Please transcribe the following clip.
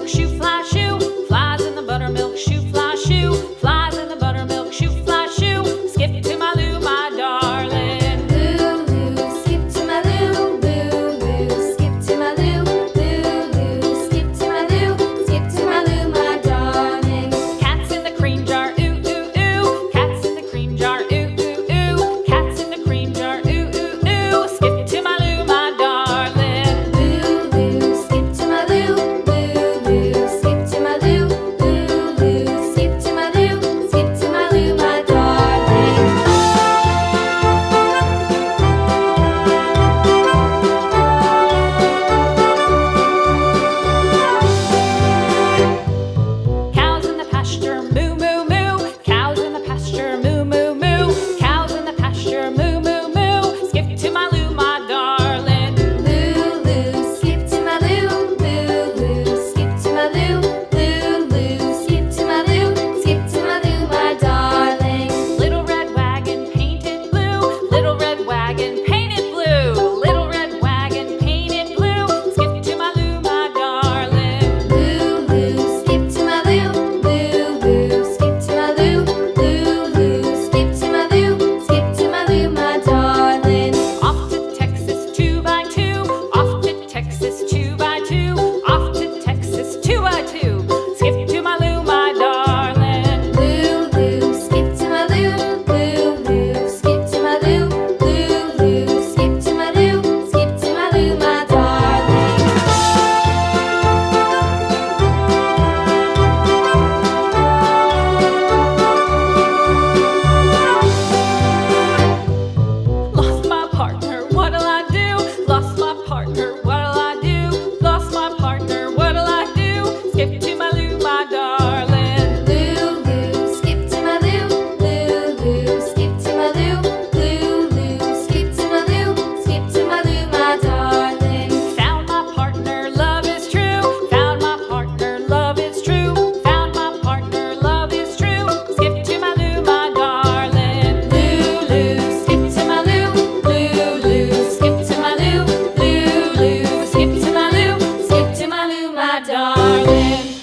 buttermilk shoe, fly shoe. Flies in the buttermilk shoe, fly shoe. Flies in the buttermilk shoe, fly shoe. Skip to my Lou, my darling. Lou, skip to my Lou, Lou, skip to my Lou, Lou, skip to my Lou, skip to my Lou, my darling. Cats in the cream jar, ooh, ooh, ooh. Cats in the cream jar, ooh, ooh, ooh. Cats in the cream jar, ooh, ooh, ooh. Skip to my Lou, my darling. Lou, skip to my Lou, Lou, skip to my Lou, Lou, skip to my Lou, skip to my Lou, my darling. Cows in the pasture, moo, moo, moo. Cows in the pasture, moo, moo, moo. Cows in the pasture, moo, moo, moo. Skip to my Lou, my darling. Lou, skip to my Lou, Lou, skip to my Lou, Lou, skip to my Lou, skip to my Lou, my darling. Little red wagon painted blue. Little red wagon painted blue. Little red wagon painted blue. Skip to my Lou, my darling. Lou, skip to my Lou, Lou, skip to my Lou, Lou, skip to my Lou, skip to my Lou, my darling. Off to Texas 2x2. Off to Texas 2x2. Off to Texas 2x2. Skip to my Lou, my darling. Lou, skip to my Lou, Lou, skip to my Lou, Lou, skip to my Lou, skip to my Lou, my darling. Lost my partner, what'll I do? Lost my partner, what'll I do? Lost my partner, what'll I do? Skip to my Lou, my darling. Lou, skip to my Lou, Lou, skip to my Lou, Lou, skip to my Lou, skip to my Lou, my darling. Found my partner, love is true. Found my partner, love is true. Found my partner, love is true. Skip to my Lou, my darling. Lou, skip to my Lou, Lou, skip to my Lou, Lou, skip to my Lou, skip to my Lou, my darling.